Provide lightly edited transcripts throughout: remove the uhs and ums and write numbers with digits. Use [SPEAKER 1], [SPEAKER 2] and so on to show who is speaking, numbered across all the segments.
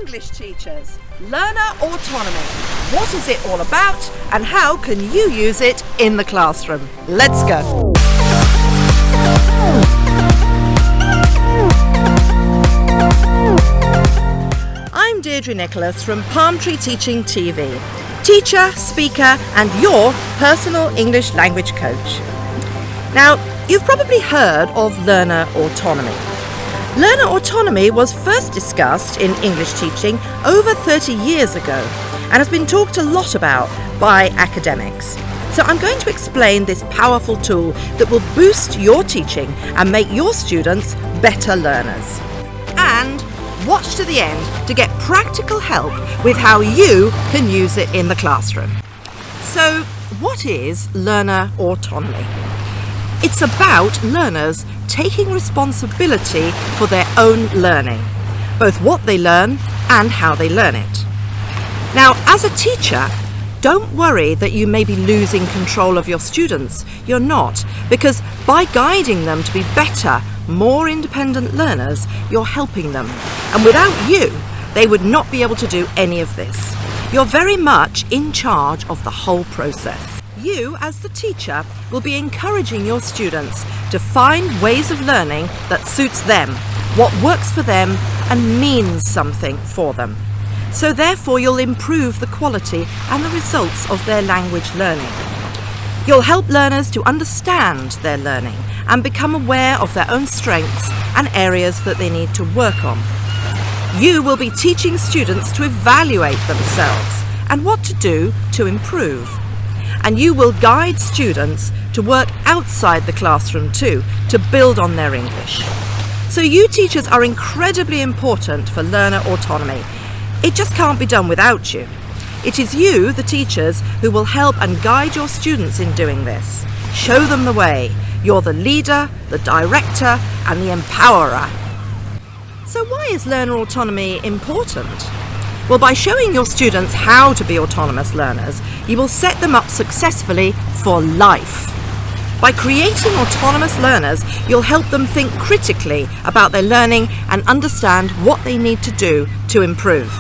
[SPEAKER 1] English teachers, learner autonomy. What is it all about and how can you use it in the classroom? Let's go. I'm Deirdre Nicholas from Palm Tree Teaching TV, teacher, speaker and your personal English language coach. Now, you've probably heard of learner autonomy. Learner autonomy was first discussed in English teaching over 30 years ago and has been talked a lot about by academics. So I'm going to explain this powerful tool that will boost your teaching and make your students better learners. And watch to the end to get practical help with how you can use it in the classroom. So, what is learner autonomy? It's about learners taking responsibility for their own learning, both what they learn and how they learn it. Now, as a teacher, don't worry that you may be losing control of your students. You're not, because by guiding them to be better, more independent learners, you're helping them. And without you, they would not be able to do any of this. You're very much in charge of the whole process. You, as the teacher, will be encouraging your students to find ways of learning that suits them, what works for them and means something for them. So therefore you'll improve the quality and the results of their language learning. You'll help learners to understand their learning and become aware of their own strengths and areas that they need to work on. You will be teaching students to evaluate themselves and what to do to improve. And you will guide students to work outside the classroom too, to build on their English. So you teachers are incredibly important for learner autonomy. It just can't be done without you. It is you, the teachers, who will help and guide your students in doing this. Show them the way. You're the leader, the director, and the empowerer. So why is learner autonomy important? Well, by showing your students how to be autonomous learners, you will set them up successfully for life. By creating autonomous learners, you'll help them think critically about their learning and understand what they need to do to improve.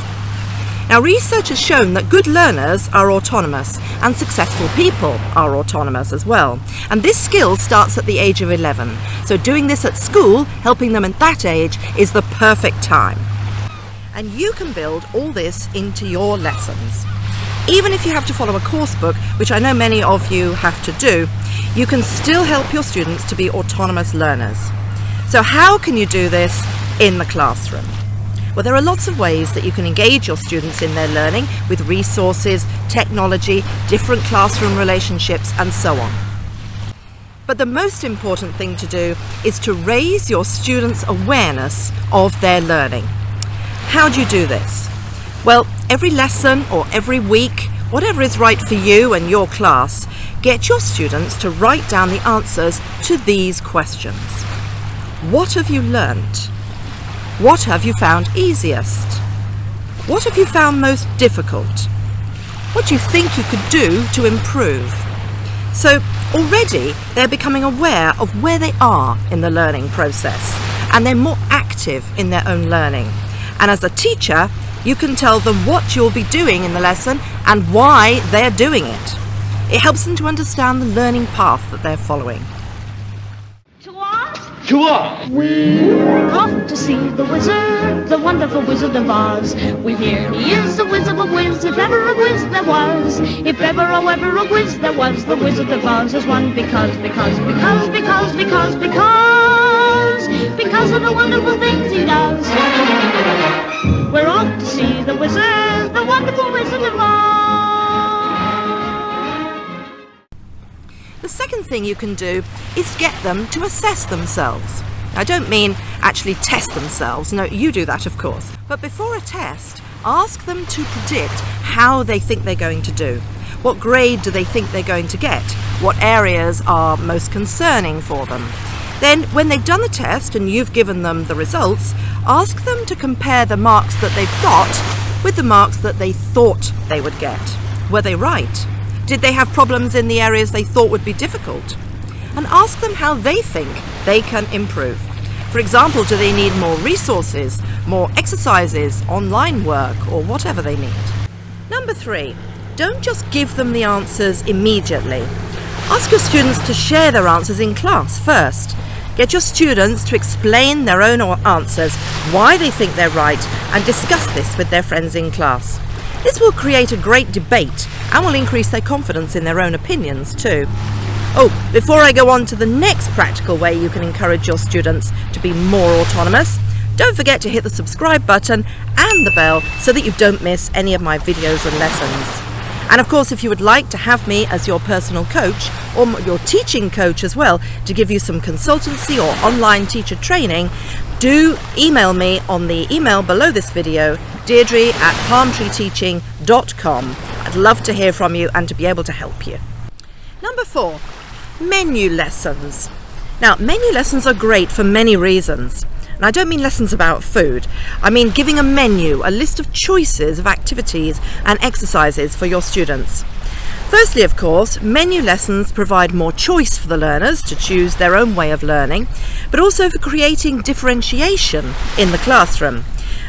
[SPEAKER 1] Now, research has shown that good learners are autonomous and successful people are autonomous as well. And this skill starts at the age of 11. So doing this at school, helping them at that age, is the perfect time. And you can build all this into your lessons. Even if you have to follow a course book, which I know many of you have to do, you can still help your students to be autonomous learners. So how can you do this in the classroom? Well, there are lots of ways that you can engage your students in their learning with resources, technology, different classroom relationships, and so on. But the most important thing to do is to raise your students' awareness of their learning. How do you do this? Well, every lesson or every week, whatever is right for you and your class, get your students to write down the answers to these questions. What have you learnt? What have you found easiest? What have you found most difficult? What do you think you could do to improve? So already they're becoming aware of where they are in the learning process and they're more active in their own learning. And as a teacher, you can tell them what you'll be doing in the lesson and why they're doing it. It helps them to understand the learning path that they're following.
[SPEAKER 2] To us! We're off to see the wizard, the wonderful Wizard of Oz. We hear he is the Wizard of a Wiz, if ever a Wiz there was. If ever a Wiz there was, the Wizard of Oz is one because of the wonderful things he does. We're off to see the wizard, the wonderful Wizard of Oz.
[SPEAKER 1] The second thing you can do is get them to assess themselves. I don't mean actually test themselves, no, you do that of course. But before a test, ask them to predict how they think they're going to do. What grade do they think they're going to get? What areas are most concerning for them? Then, when they've done the test and you've given them the results, ask them to compare the marks that they've got with the marks that they thought they would get. Were they right? Did they have problems in the areas they thought would be difficult? And ask them how they think they can improve. For example, do they need more resources, more exercises, online work, or whatever they need? Number 3, don't just give them the answers immediately. Ask your students to share their answers in class first. Get your students to explain their own answers, why they think they're right, and discuss this with their friends in class. This will create a great debate and will increase their confidence in their own opinions too. Oh, before I go on to the next practical way you can encourage your students to be more autonomous, don't forget to hit the subscribe button and the bell so that you don't miss any of my videos and lessons. And of course, if you would like to have me as your personal coach or your teaching coach as well to give you some consultancy or online teacher training, do email me on the email below this video, deirdre@palmtreeteaching.com. I'd love to hear from you and to be able to help you. Number 4, menu lessons. Now, menu lessons are great for many reasons. And I don't mean lessons about food. I mean giving a menu, a list of choices of activities and exercises for your students. Firstly, of course, menu lessons provide more choice for the learners to choose their own way of learning, but also for creating differentiation in the classroom.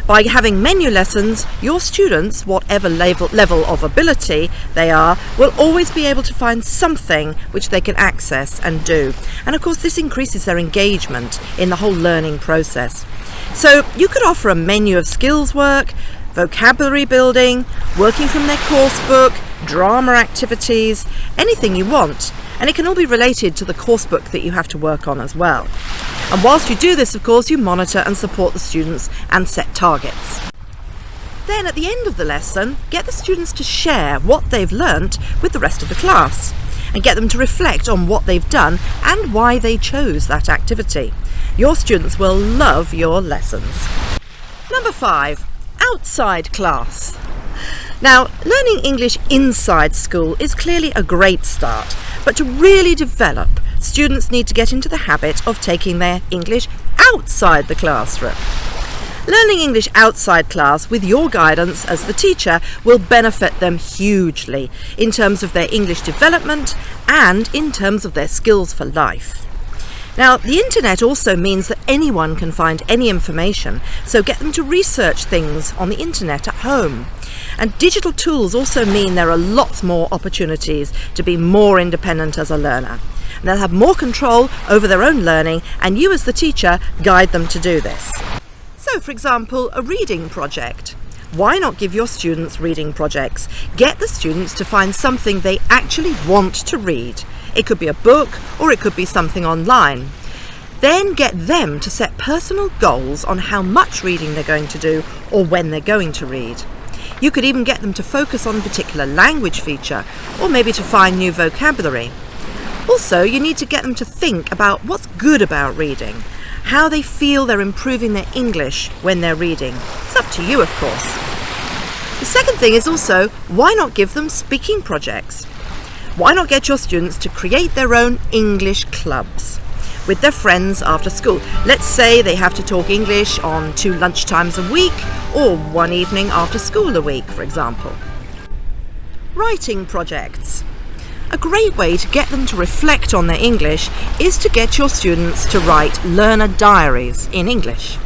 [SPEAKER 1] By having menu lessons, your students, whatever level of ability they are, will always be able to find something which they can access and do. And of course, this increases their engagement in the whole learning process. So you could offer a menu of skills work, vocabulary building, working from their course book, drama activities, anything you want. And it can all be related to the course book that you have to work on as well. And whilst you do this, of course, you monitor and support the students and set targets. Then at the end of the lesson, get the students to share what they've learnt with the rest of the class and get them to reflect on what they've done and why they chose that activity. Your students will love your lessons. Number 5, outside class. Now, learning English inside school is clearly a great start, but to really develop, students need to get into the habit of taking their English outside the classroom. Learning English outside class with your guidance as the teacher will benefit them hugely in terms of their English development and in terms of their skills for life. Now, the internet also means that anyone can find any information, so get them to research things on the internet at home. And digital tools also mean there are lots more opportunities to be more independent as a learner. And they'll have more control over their own learning, and you as the teacher guide them to do this. So, for example, a reading project. Why not give your students reading projects? Get the students to find something they actually want to read. It could be a book or it could be something online. Then get them to set personal goals on how much reading they're going to do or when they're going to read. You could even get them to focus on a particular language feature or maybe to find new vocabulary. Also, you need to get them to think about what's good about reading, how they feel they're improving their English when they're reading. It's up to you, of course. The second thing is also, why not give them speaking projects? Why not get your students to create their own English clubs with their friends after school? Let's say they have to talk English on 2 lunchtimes a week or 1 evening after school a week, for example. Writing projects. A great way to get them to reflect on their English is to get your students to write learner diaries in English.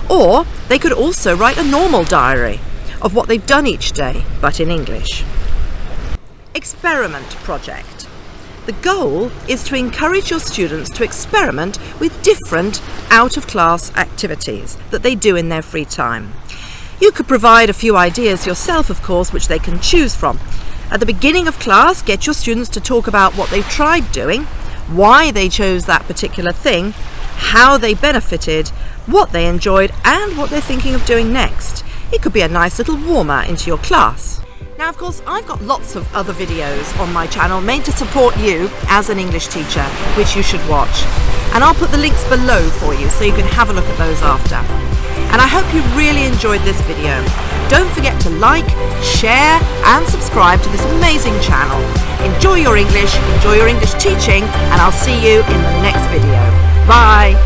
[SPEAKER 1] Or they could also write a normal diary of what they've done each day, but in English. Experiment project. The goal is to encourage your students to experiment with different out-of-class activities that they do in their free time. You could provide a few ideas yourself, of course, which they can choose from. At the beginning of class, get your students to talk about what they've tried doing, why they chose that particular thing, how they benefited, what they enjoyed, and what they're thinking of doing next. It could be a nice little warmer into your class. Now, of course, I've got lots of other videos on my channel made to support you as an English teacher, which you should watch. And I'll put the links below for you so you can have a look at those after. And I hope you really enjoyed this video. Don't forget to like, share and subscribe to this amazing channel. Enjoy your English teaching, and I'll see you in the next video. Bye!